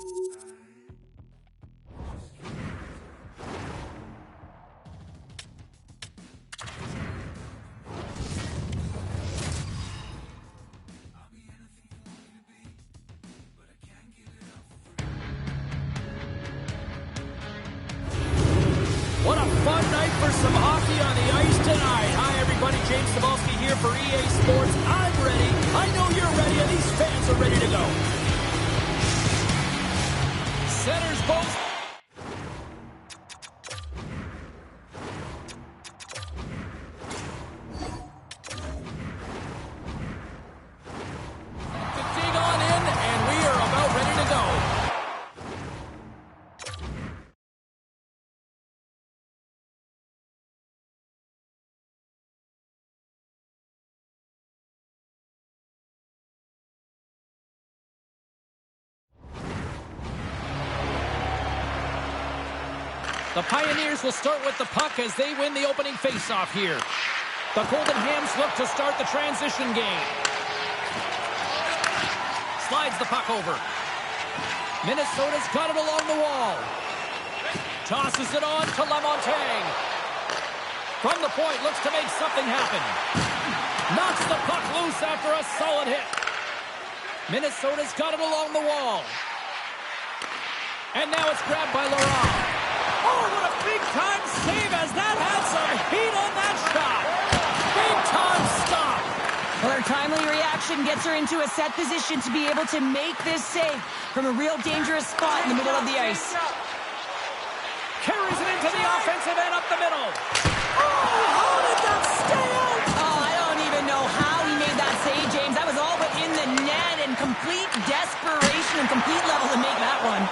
What a fun night for some hockey on the ice tonight. Hi, everybody. James Cebulski here for EA Sports. I'm ready. I know you're ready, and these fans are ready to go. Centers both. To dig on in, and we are about ready to go. The Pioneers will start with the puck as they win the opening faceoff here. The Golden Hams look to start the transition game. Slides the puck over. Minnesota's got it along the wall. Tosses it on to Lamontagne. From the point, looks to make something happen. Knocks the puck loose after a solid hit. Minnesota's got it along the wall. And now it's grabbed by Laurent. Oh, what a big-time save as that had some heat on that shot. Big-time stop. Well, her timely reaction gets her into a set position to be able to make this save from a real dangerous spot in the middle of the ice. Carries it into the offensive end up the middle. Oh, how did that stay out? Oh, I don't even know how he made that save, James. That was all but in the net and complete desperation and complete level to make that one.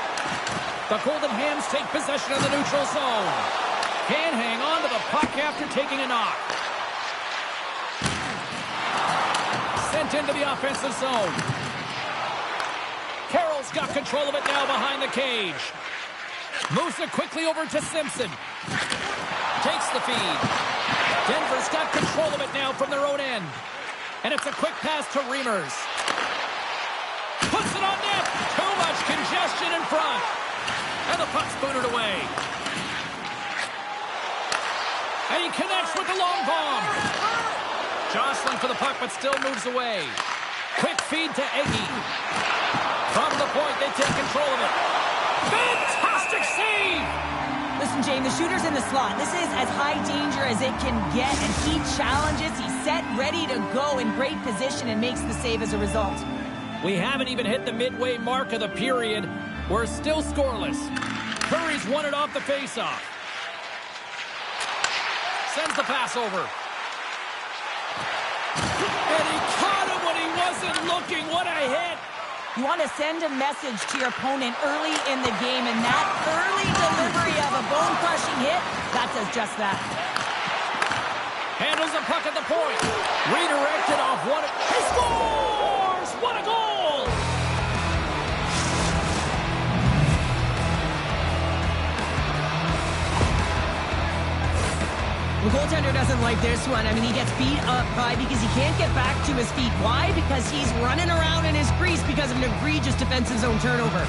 The Golden Hams take possession of the neutral zone. Can hang on to the puck after taking a knock. Sent into the offensive zone. Carroll's got control of it now behind the cage. Moves it quickly over to Simpson. Takes the feed. Denver's got control of it now from their own end. And it's a quick pass to Reimers. Puts it on net. Too much congestion in front. And the puck's booted away. And he connects with the long bomb. Jostling for the puck, but still moves away. Quick feed to Egge. From the point, they take control of it. Fantastic save! Listen, Jane, the shooter's in the slot. This is as high danger as it can get, and he challenges. He's set, ready to go, in great position, and makes the save as a result. We haven't even hit the midway mark of the period. We're still scoreless. Curry's won it off the faceoff. Sends the pass over. And he caught him when he wasn't looking. What a hit. You want to send a message to your opponent early in the game, and that early delivery of a bone-crushing hit, that does just that. Handles the puck at the point. Redirected off one. He scores! What a goal! The goaltender doesn't like this one. I mean, he gets beat up by because he can't get back to his feet. Why? Because he's running around in his crease because of an egregious defensive zone turnover.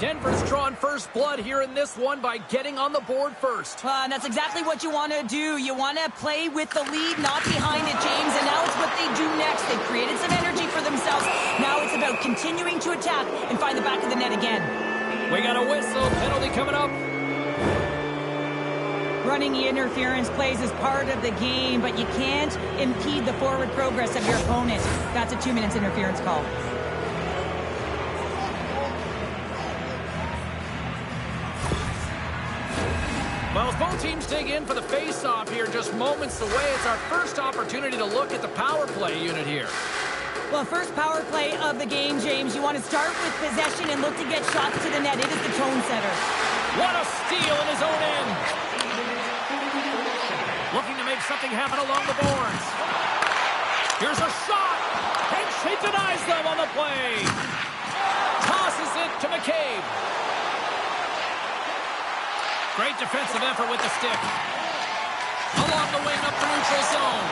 Denver's drawn first blood here in this one by getting on the board first. And that's exactly what you want to do. You want to play with the lead, not behind it, James. And now it's what they do next. They've created some energy for themselves. Now it's about continuing to attack and find the back of the net again. We got a whistle. Penalty coming up. Running interference plays is part of the game, but you can't impede the forward progress of your opponent. That's a 2 minutes interference call. Well, as both teams dig in for the face-off here, just moments away, it's our first opportunity to look at the power play unit here. Well, first power play of the game, James. You want to start with possession and look to get shots to the net. It is the tone setter. What a steal in his own end. Looking to make something happen along the boards. Here's a shot, and she denies them on the play. Tosses it to McCabe. Great defensive effort with the stick. Along the wing up the neutral zone.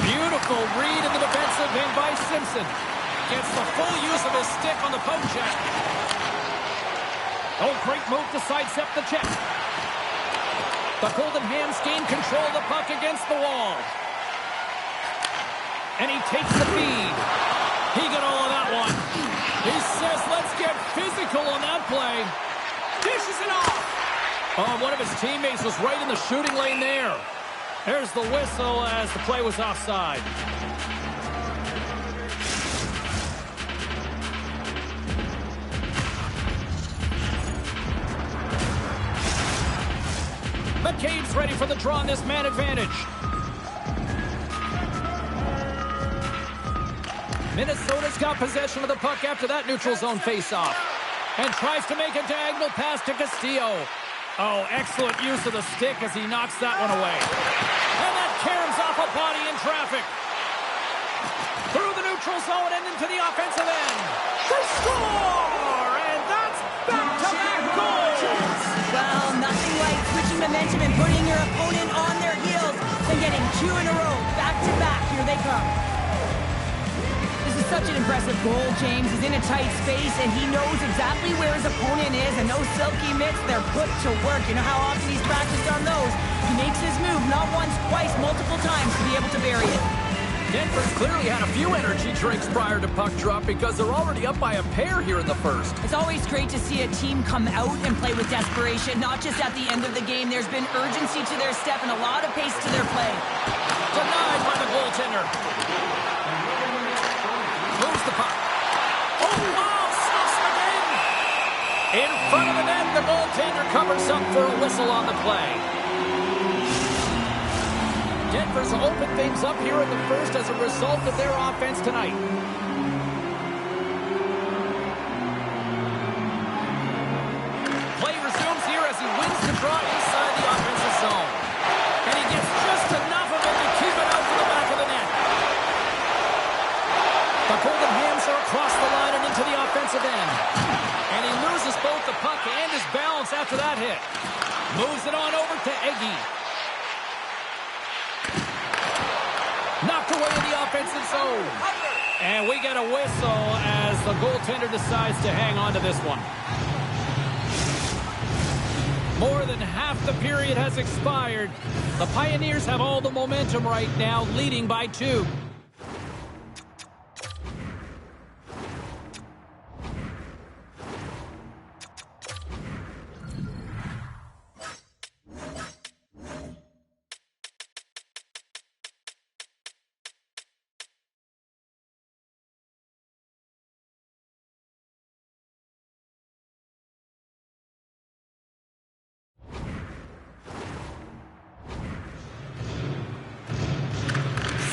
Beautiful read in the defensive end by Simpson. Gets the full use of his stick on the poke check. Oh, great move to sidestep the check. The Golden Hams gain control of the puck against the wall. And he takes the feed. He got all of that one. He says, let's get physical on that play. Dishes it off. Oh, one of his teammates was right in the shooting lane there. There's the whistle as the play was offside. McCabe's ready for the draw on this man advantage. Minnesota's got possession of the puck after that neutral zone faceoff. And tries to make a diagonal pass to Castillo. Oh, excellent use of the stick as he knocks that one away. And that caroms off a body in traffic. Through the neutral zone and into the offensive end. They score! And that's back-to-back goals! Well, nothing like switching momentum and putting your opponent on their heels and getting two in a row. Back-to-back, here they come. This is such an impressive goal, James. He's in a tight space, and he knows exactly where his opponent is, and those silky mitts, they're put to work. You know how often he's practiced on those? He makes his move not once, twice, multiple times to be able to bury it. Denver's clearly had a few energy drinks prior to puck drop because they're already up by a pair here in the first. It's always great to see a team come out and play with desperation, not just at the end of the game. There's been urgency to their step and a lot of pace to their play. Denied by the goaltender. Moves the puck. Oh, wow, stuffs it in. In front of the net, the goaltender covers up for a whistle on the play. Denver's opened things up here in the first as a result of their offense tonight. Play resumes here as he wins the draw inside the offensive zone. And he gets just enough of it to keep it out to the back of the net. The Golden Hams are across the line and into the offensive end. And he loses both the puck and his balance after that hit. Moves it on over to Eggy. Knocked away in the offensive zone. And we get a whistle as the goaltender decides to hang on to this one. More than half the period has expired. The Pioneers have all the momentum right now, leading by 2.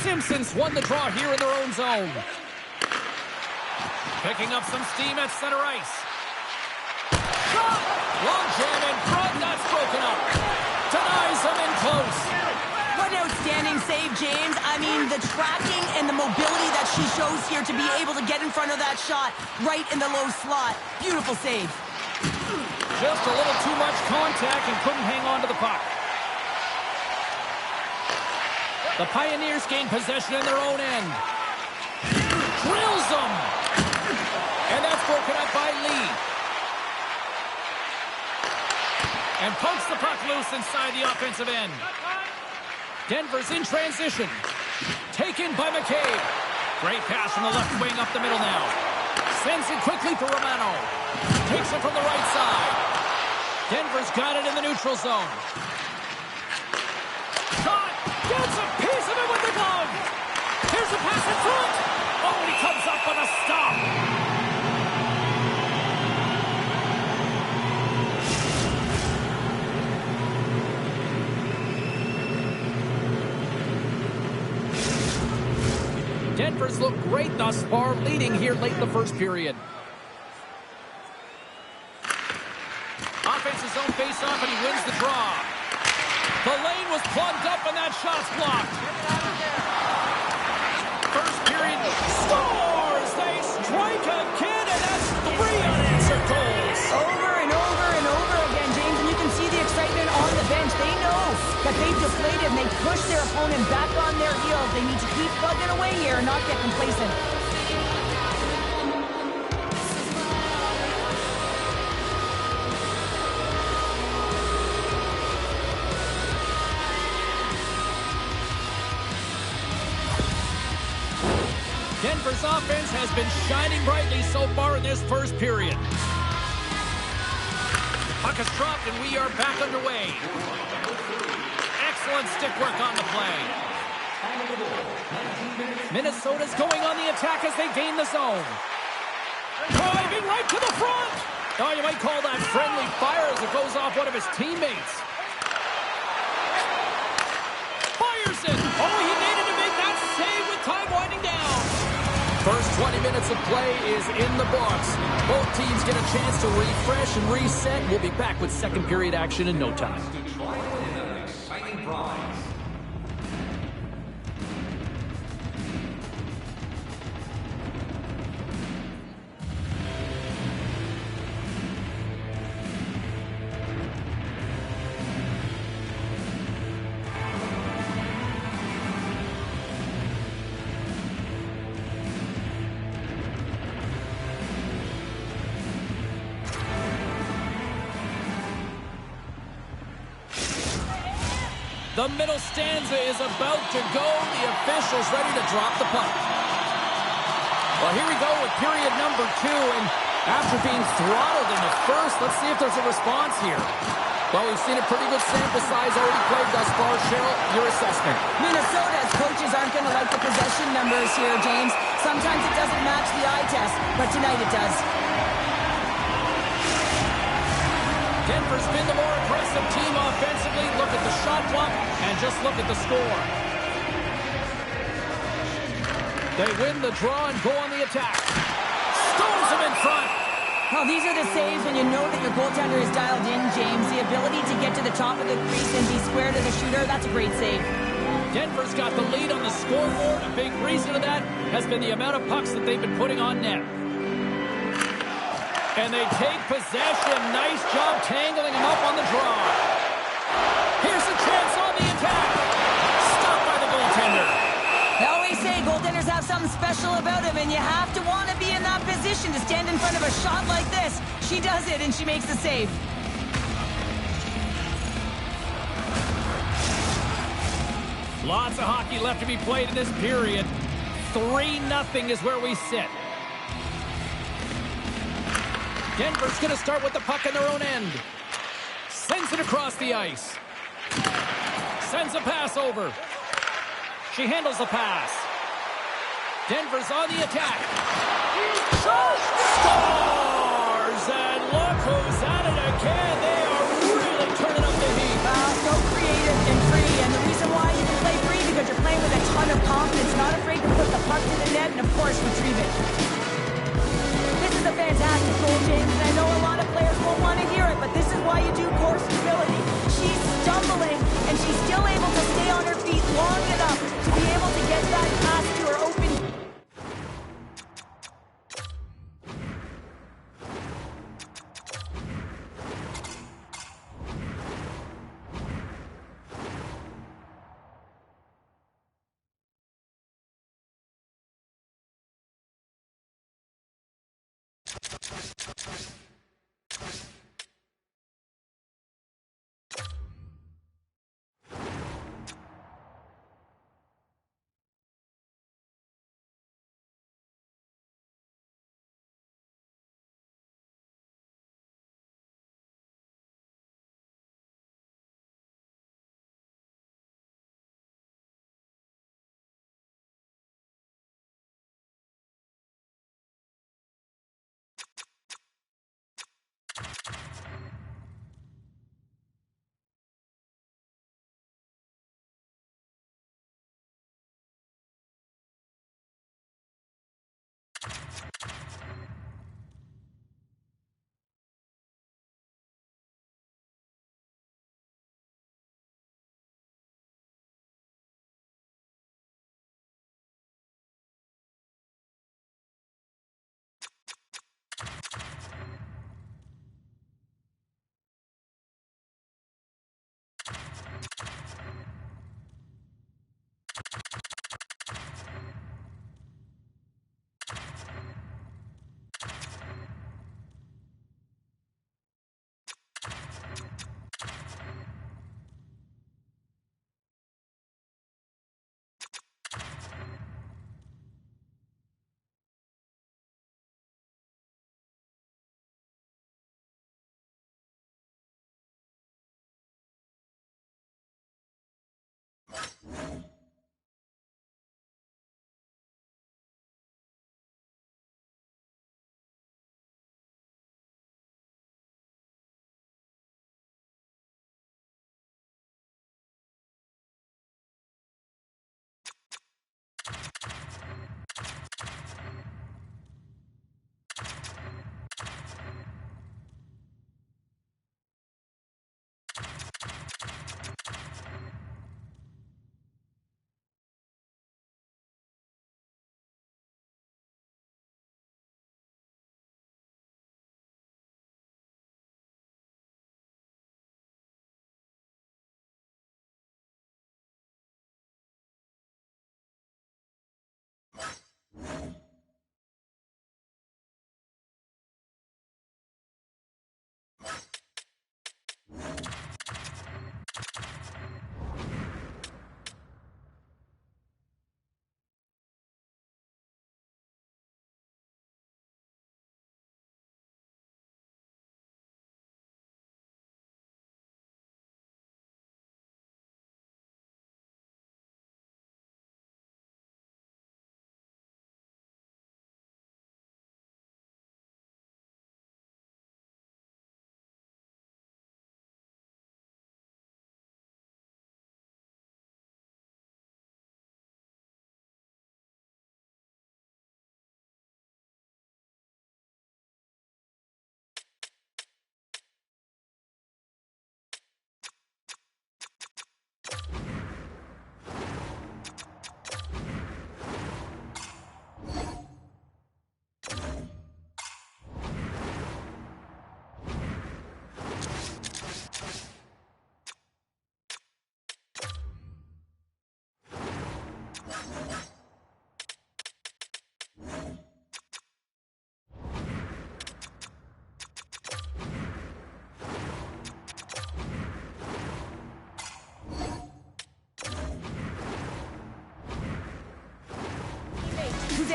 Simpsons won the draw here in their own zone. Picking up some steam at center ice. Shot! Long jam in front, that's broken up. Denies him in close. What an outstanding save, James. I mean, the tracking and the mobility that she shows here to be able to get in front of that shot right in the low slot. Beautiful save. Just a little too much contact and couldn't hang on to the puck. The Pioneers gain possession in their own end. Drills them. And that's broken up by Lee. And pokes the puck loose inside the offensive end. Denver's in transition. Taken by McCabe. Great pass from the left wing up the middle now. Sends it quickly for Romano. Takes it from the right side. Denver's got it in the neutral zone. Shot. Gets a piece of it with the glove. Here's a pass in front. Oh, and he comes up on a stop. Denver's looked great thus far, leading here late in the first period. Offensive zone face-off, and he wins the draw. The lane was plugged up and that shot's blocked. First period scores! They strike again, and that's 3 unanswered goals. Over and over and over again, James, and you can see the excitement on the bench. They know that they've deflated and they push their opponent back on their heels. They need to keep plugging away here and not get complacent. Denver's offense has been shining brightly so far in this first period. Puck is dropped and we are back underway. Excellent stick work on the play. Minnesota's going on the attack as they gain the zone. Driving right to the front. Oh, you might call that friendly fire as it goes off one of his teammates. Fires it. Oh, he needed to make that save with time winding down. First 20 minutes of play is in the books. Both teams get a chance to refresh and reset. We'll be back with second period action in no time. The middle stanza is about to go. The official's ready to drop the puck. Well, here we go with period number 2. And after being throttled in the first, let's see if there's a response here. Well, we've seen a pretty good sample size already played thus far. Cheryl, your assessment. Minnesota's coaches aren't going to like the possession numbers here, James. Sometimes it doesn't match the eye test, but tonight it does. Denver's been the more aggressive team offensively. Look at the shot clock and just look at the score. They win the draw and go on the attack. Stones him in front. Well, these are the saves when you know that your goaltender is dialed in, James. The ability to get to the top of the crease and be square to the shooter, that's a great save. Denver's got the lead on the scoreboard. A big reason of that has been the amount of pucks that they've been putting on net. And they take possession. Nice job tangling him up on the draw. Here's a chance on the attack. Stopped by the goaltender. They always say goaltenders have something special about them, and you have to want to be in that position to stand in front of a shot like this. She does it, and she makes the save. Lots of hockey left to be played in this period. 3-0 is where we sit. Denver's going to start with the puck in their own end. Sends it across the ice. Sends a pass over. She handles the pass. Denver's on the attack. Scores! And look who's at it again. They are really turning up the heat. So creative and free. And the reason why you can play free because you're playing with a ton of confidence. Not afraid to put the puck to the net and, of course, retrieve it. This is a fantastic goal, James, and I know a lot of players won't want to hear it, but this is why you do core stability. She's stumbling, and she's still able to stay on her feet long enough to be able to get that pass to her open.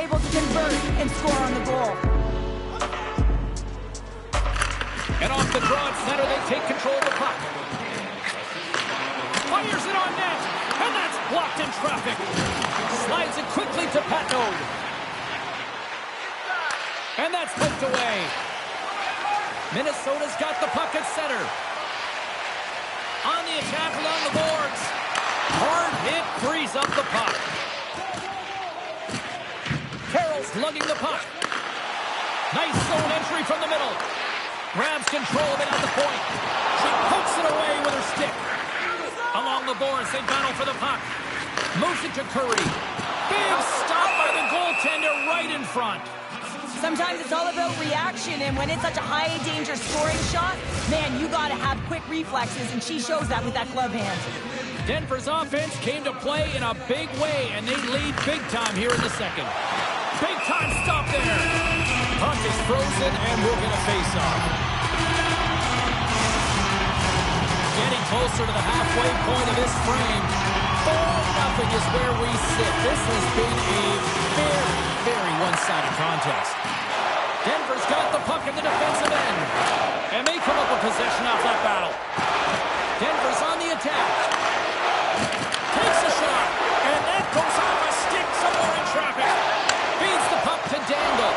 able to convert and score on the goal. And off the draw at center, they take control of the puck. Fires it on net, and that's blocked in traffic. Slides it quickly to Patnode. And that's poked away. Minnesota's got the puck at center. On the attack along the boards. Hard hit frees up the puck. Carroll's lugging the puck. Nice zone entry from the middle. Grabs control of it at the point. She pokes it away with her stick. Along the boards, they battle for the puck. Moves it to Curry. Big stop by the goaltender right in front. Sometimes it's all about reaction, and when it's such a high-danger scoring shot, man, you got to have quick reflexes, and she shows that with that glove hand. Denver's offense came to play in a big way, and they lead big time here in the second. Big time stop there. Puck is frozen, and we'll get a face-off. Getting closer to the halfway point of this frame. 4-0 is where we sit. This has been a very, very one-sided contest. Denver's got the puck in the defensive end. And they come up with possession off that battle. Denver's on the attack. Takes a shot. And that goes off a stick somewhere in traffic. Feeds the puck to Dangle.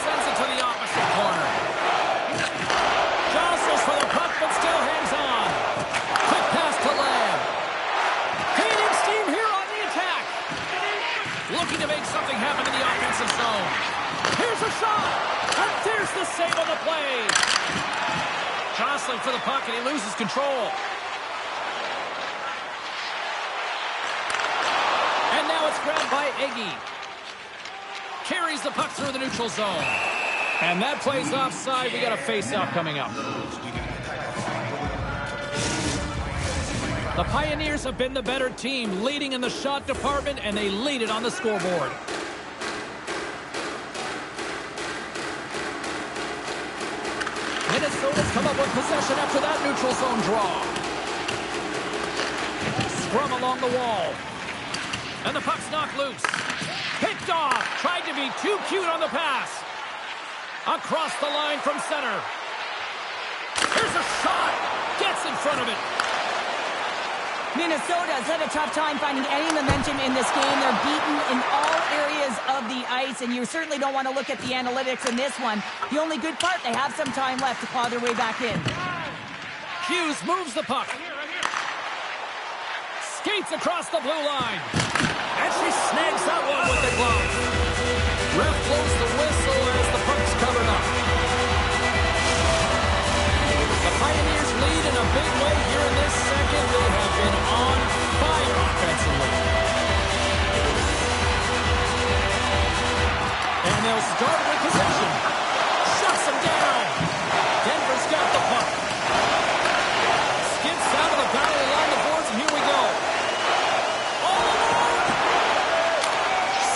Sends it to the opposite corner. Jostles for the puck, but still hangs on. Quick pass to Lamb. Gaining steam here on the attack. Looking to make something happen in the offensive zone. Here's a shot. And there's the save on the play. Jostling for the puck, and he loses control. And now it's grabbed by Iggy. Carries the puck through the neutral zone. And that plays offside. We got a face-off coming up. The Pioneers have been the better team, leading in the shot department, and they lead it on the scoreboard. Minnesota's come up with possession after that neutral zone draw. Scrum along the wall. And the puck's knocked loose. Picked off. Tried to be too cute on the pass. Across the line from center. Here's a shot. Gets in front of it. Minnesota's had a tough time finding any momentum in this game. They're beaten in all areas of the ice, and you certainly don't want to look at the analytics in this one. The only good part, they have some time left to claw their way back in. Hughes moves the puck. Skates across the blue line. And she snags that one with the glove. Ref blows the whistle as the puck's covered up. The Pioneers lead in a big way here in this second. They have been on fire offensively. And they'll start with possession. Shuts them down. Denver's got the puck. Skips out of the battle along the boards, and here we go. All alone.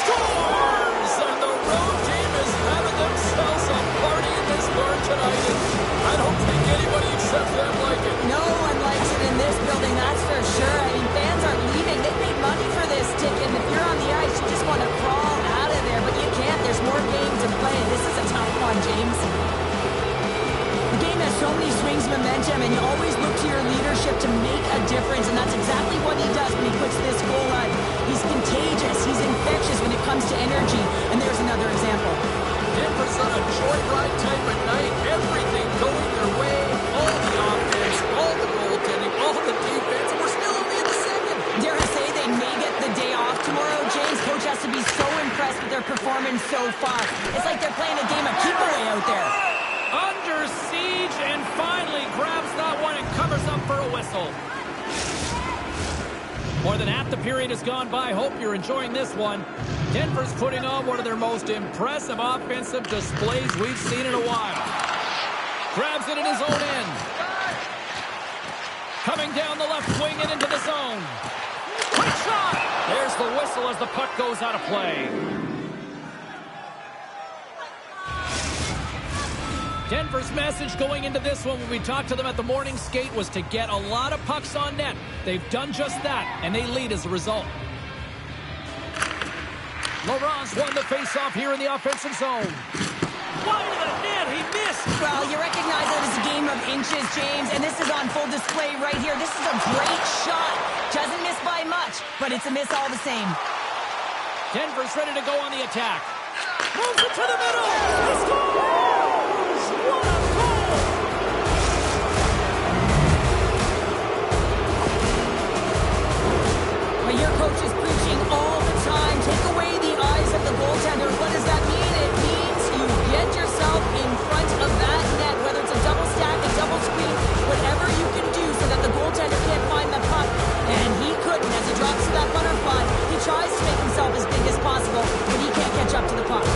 Scores! And the road team is having themselves a party in this bar tonight. I don't think anybody except them like it. No one likes it in this building, that's for sure. I mean, fans are leaving. They paid money for this ticket, and if you're on the ice, you just want to crawl out of there, but you can't. There's more game to play. This is a tough one, James. The game has so many swings of momentum, and you always look to your leadership to make a difference, and that's exactly what he does when he puts this goal on. He's contagious. He's infectious when it comes to energy, and there's another example. Denver's on a joyride type of night. Everything going their way. All the offense, all the goaltending, all the defense. We're still only in the second. Dare I say they may get the day off tomorrow, James? Coach has to be so impressed with their performance so far. It's like they're playing a game of keep away out there. Under siege, and finally grabs that one and covers up for a whistle. More than half the period has gone by. Hope you're enjoying this one. Denver's putting on one of their most impressive offensive displays we've seen in a while. Grabs it in his own end. Coming down the left wing and into the zone. Quick shot! There's the whistle as the puck goes out of play. Denver's message going into this one when we talked to them at the morning skate was to get a lot of pucks on net. They've done just that, and they lead as a result. Laurent's won the face-off here in the offensive zone. Wide of the net, he missed. Well, you recognize that it's a game of inches, James, and this is on full display right here. This is a great shot. Doesn't miss by much, but it's a miss all the same. Denver's ready to go on the attack. Moves it to the middle. He scores! What a goal! Well, your coach is preaching all the time. Take away the eyes of the goaltender. What does that mean? It means you get yourself in front of that net, whether it's a double stack, a double screen, whatever you can do so that the goaltender can't find the puck. And he couldn't as he drops to that butterfly. He tries to make himself as big as possible, but he can't catch up to the puck.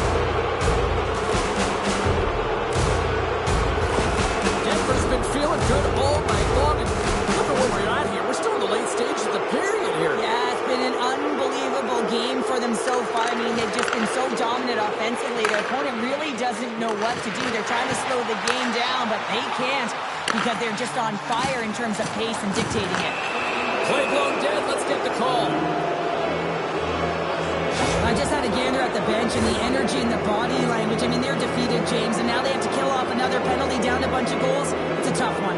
Denver's been feeling good all night long, and look at where we're at here. We're still in the late stages of the period here. Yeah, it's been an unbelievable game for them so far. I mean, they've just been so dominant offensively. Their opponent really doesn't know what to do. They're trying to slow the game down, but they can't because they're just on fire in terms of pace and dictating it. Play blown dead. Let's get the call. I just had a gander at the bench, and the energy and the body language. I mean, they're defeated, James, and now they have to kill off another penalty, down a bunch of goals. It's a tough one.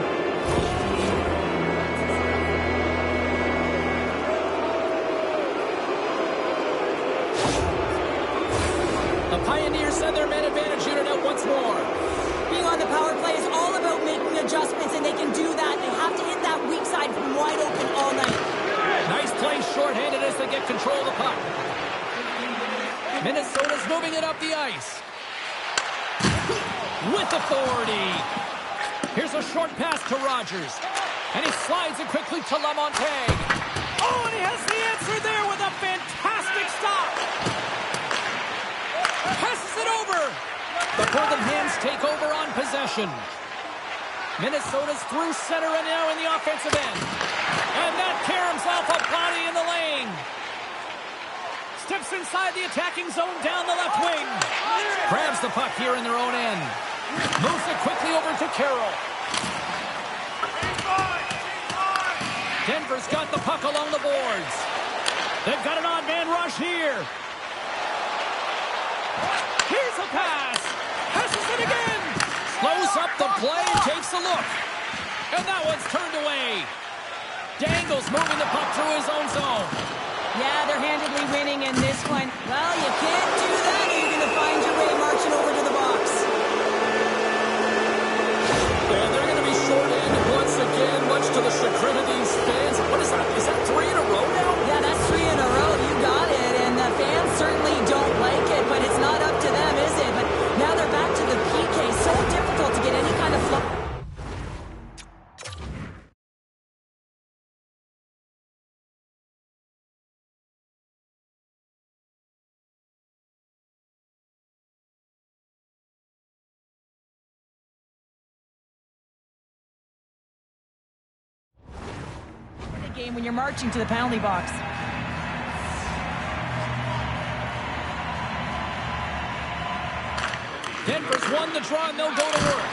The Pioneers send their man advantage unit out once more. Being on the power play is all about making adjustments, and they can do that. They have to hit that weak side from wide open all night. Nice play shorthanded as they get control of the puck. Minnesota's moving it up the ice. With authority. Here's a short pass to Rogers. And he slides it quickly to Lamontagne. Oh, and he has the answer there with a fantastic stop. Passes it over. The Portland Hens take over on possession. Minnesota's through center and now in the offensive end. And that caroms off a body in the lane. Steps inside the attacking zone down the left wing. Grabs the puck here in their own end. Moves it quickly over to Carroll. Denver's got the puck along the boards. They've got an odd man rush here. Here's a pass. Passes it again. Slows up the play and takes a look. And that one's turned away. Dangle's moving the puck through his own zone. Yeah, they're handedly winning in this one. Well, you can't do that. You're going to find your way marching over to the box. And they're going to be short-handed once again, much to the chagrin of these fans. What is that? Is that 3 in a row now? Yeah, that's 3 in a row. You got it. And the fans certainly don't like it, but it's not up to them, is it? But now they're back to the PK. So difficult to get any kind of flow. Game when you're marching to the penalty box. Denver's won the draw and they'll go to work.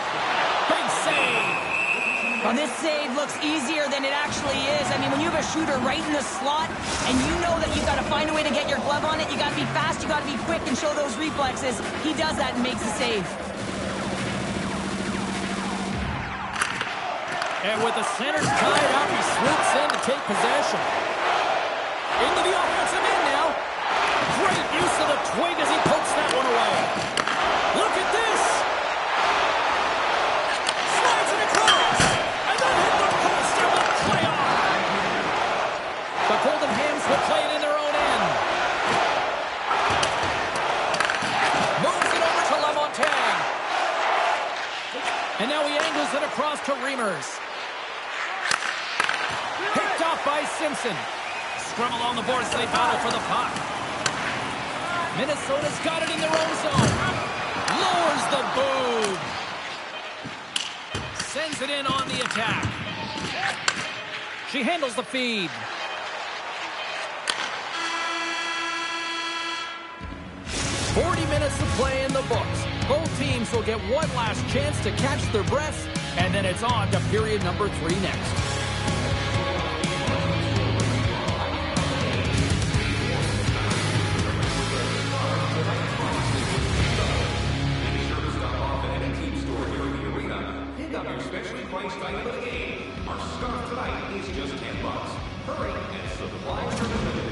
Big save. Well, this save looks easier than it actually is. I mean, when you have a shooter right in the slot and you know that you've got to find a way to get your glove on it, you got to be fast, you got to be quick and show those reflexes. He does that and makes the save. And with the centers tied up, he swoops in to take possession. Into the offensive end now. Great use of the twig as he pokes that one away. Look at this. Slides it across. And then hit the post and will play on. The Golden Hens will play it in their own end. Moves it over to Lamontagne. And now he angles it across to Reimers. Picked off by Simpson. Scrum along the boards, they battle for the puck. Minnesota's got it in their own zone. Lowers the boom. Sends it in on the attack. She handles the feed. Minutes to play in the books. Both teams will get one last chance to catch their breaths, and then it's on to period number 3 next. excited for the game. Our scarf tonight is just $10. Hurry, and supplies are limited.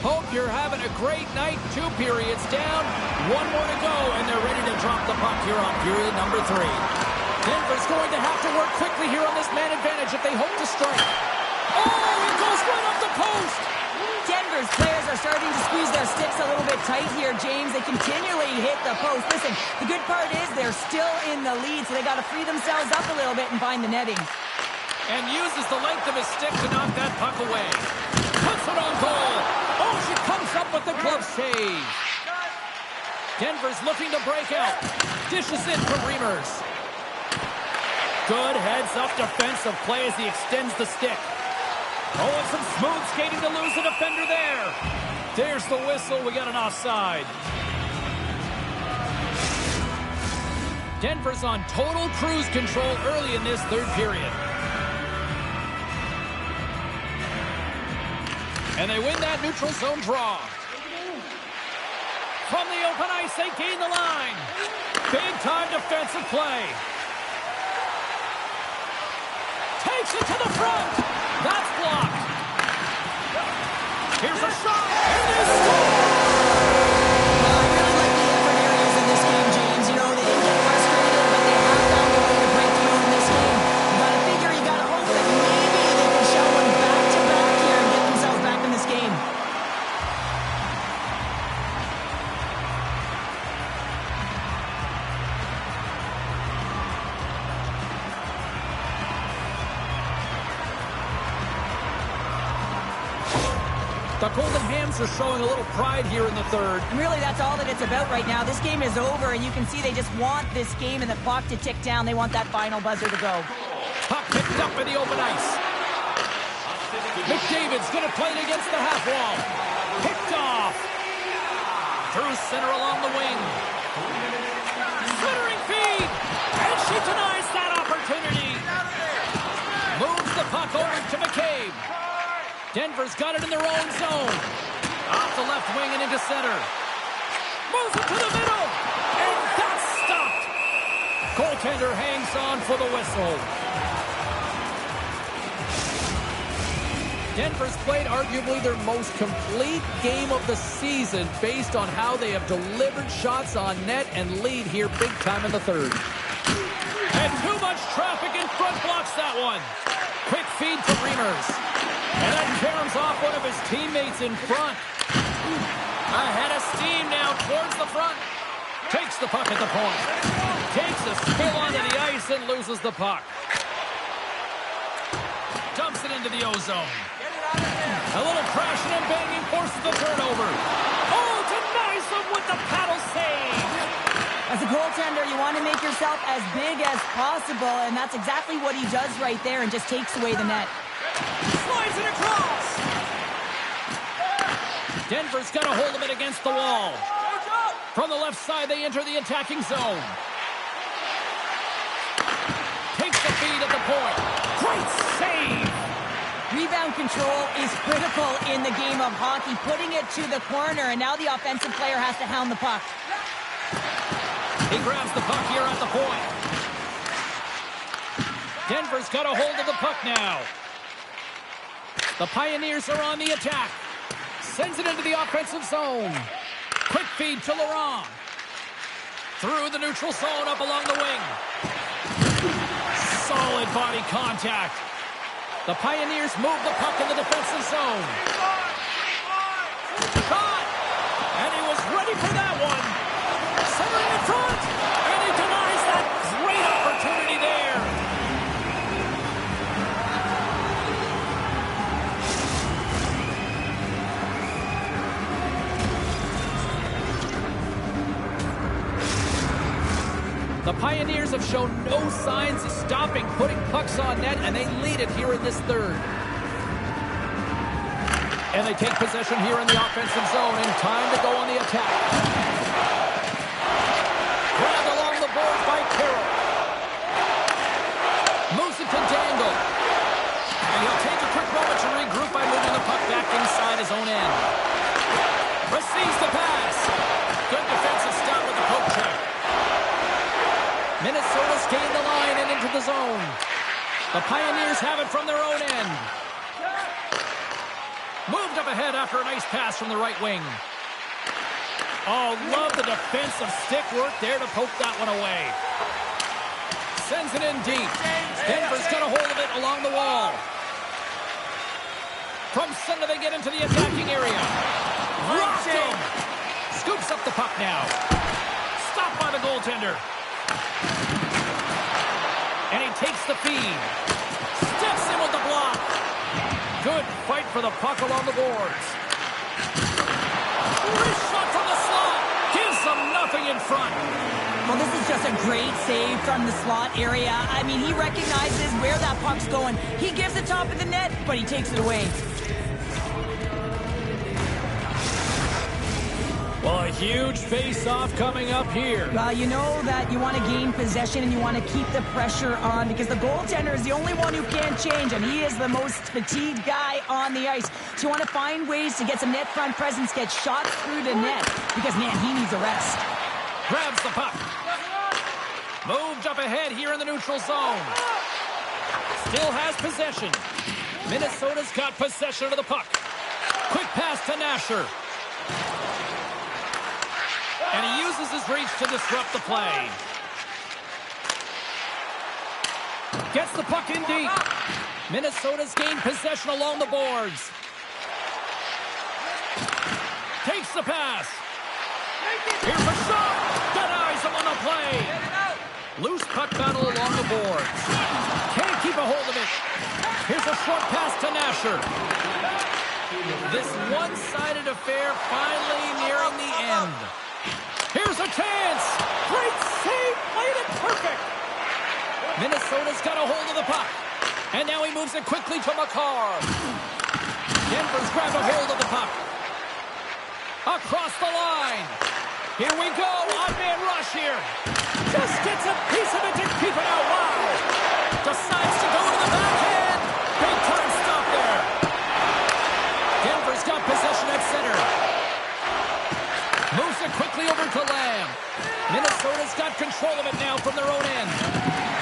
Hope you're having a great night. 2 periods down. 1 more to go, and they're ready to drop the puck here on period number 3. Denver's going to have to work quickly here on this man advantage if they hope to strike. Oh, it goes right off the post! Denver's players are starting to squeeze their sticks a little bit tight here, James. They continually hit the post. Listen, the good part is they're still in the lead, so they got to free themselves up a little bit and find the netting. And uses the length of his stick to knock that puck away. Puts it on goal. Oh, she comes up with the glove save. Denver's looking to break out. Dishes in for Reimers. Good heads-up defensive play as he extends the stick. Oh, and some smooth skating to lose the defender there. There's the whistle. We got an offside. Denver's on total cruise control early in this 3rd period. And they win that neutral zone draw. From the open ice, they gain the line. Big-time defensive play. Takes it to the front. That's blocked. Here's a shot. And they score! I really like the effort areas in this game, James. You know, they didn't get frustrated, but they have found a way to break through in this game. You got to figure, you got to hope that maybe they can show one back-to-back here and get themselves back in this game. The Golden Hams are showing a little pride here in the 3rd. And really, that's all that it's about right now. This game is over, and you can see they just want this game and the clock to tick down. They want that final buzzer to go. Puck picked up in the open ice. McDavid's going to play it against the half wall. Picked off. Through center along the wing. Centering feed. And she denies that opportunity. Moves the puck over to McCabe. Denver's got it in their own zone. Off the left wing and into center. Moves it to the middle. And that's stopped. Goaltender hangs on for the whistle. Denver's played arguably their most complete game of the season based on how they have delivered shots on net and lead here big time in the 3rd. And too much traffic in front blocks that one. Quick feed to Reimers. And that caroms off one of his teammates in front. Ahead of steam now towards the front. Takes the puck at the point. Takes a spill onto the ice and loses the puck. Dumps it into the O-zone. A little crashing and banging forces the turnover. Oh, denies him with the paddle save. As a goaltender, you want to make yourself as big as possible, and that's exactly what he does right there and just takes away the net. Slides it across. Denver's got a hold of it against the wall. From the left side, they enter the attacking zone. Takes the feed at the point. Great save. Rebound control is critical in the game of hockey, putting it to the corner, and now the offensive player has to hound the puck. He grabs the puck here at the point. Denver's got a hold of the puck now. The Pioneers are on the attack. Sends it into the offensive zone. Quick feed to Laurent. Through the neutral zone up along the wing. Solid body contact. The Pioneers move the puck in the defensive zone. Shot! And he was ready for that one. Centering in front. And he denies that great opportunity there. The Pioneers have shown no signs of stopping putting pucks on net, and they lead it here in this 3rd. And they take possession here in the offensive zone, and time to go on the attack. Grabbed along the boards by Carroll. Moves it to Dangle. And he'll take a quick moment to regroup by moving the puck back inside his own end. Receives the pass. Good defensive stop with the poke check. the zone. The Pioneers have it from their own end. Moved up ahead after a nice pass from the right wing. Oh, love the defensive stick work there to poke that one away. Sends it in deep. Denver's got a hold of it along the wall. From center, they get into the attacking area. Rocked him. Scoops up the puck now. Stopped by the goaltender. And he takes the feed. Steps in with the block. Good fight for the puck along the boards. Wrist shot from the slot. Gives them nothing in front. Well, this is just a great save from the slot area. I mean, he recognizes where that puck's going. He gives it top of the net, but he takes it away. Well, a huge face-off coming up here. Well, you know that you want to gain possession and you want to keep the pressure on because the goaltender is the only one who can't change, and he is the most fatigued guy on the ice. So you want to find ways to get some net front presence, get shots through the net because, man, he needs a rest. Grabs the puck. Moved up ahead here in the neutral zone. Still has possession. Minnesota's got possession of the puck. Quick pass to Nasher. And he uses his reach to disrupt the play. Gets the puck in deep. Minnesota's gained possession along the boards. Takes the pass. Here's a shot. Denies him on the play. Loose puck battle along the boards. Can't keep a hold of it. Here's a short pass to Nasher. This one-sided affair finally nearing the end. Here's a chance. Great save. Played it perfect. Minnesota's got a hold of the puck. And now he moves it quickly to McCarr. Denver's grabbed a hold of the puck. Across the line. Here we go. Odd-man rush here. Just gets a piece of it to keep it out. Wow. Decides to go to the backhand. Big time stop there. Denver's got possession at center. Moves it quickly over to Lamb. Minnesota's got control of it now from their own end.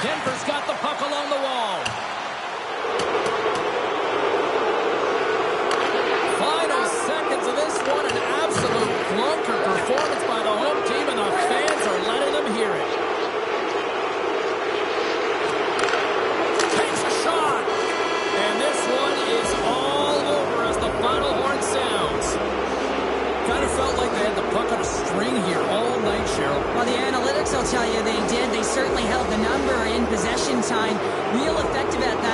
Denver's got the puck along the wall. Final seconds of this one, an absolute clunker performance by the home team, and the fans are letting them hear it. Takes a shot, and this one is all over as the final horn sounds. Kind of felt like they had the puck on a string here all night, Cheryl. Well, the analytics will tell you they did. They certainly held the number in possession time. Real effective at that.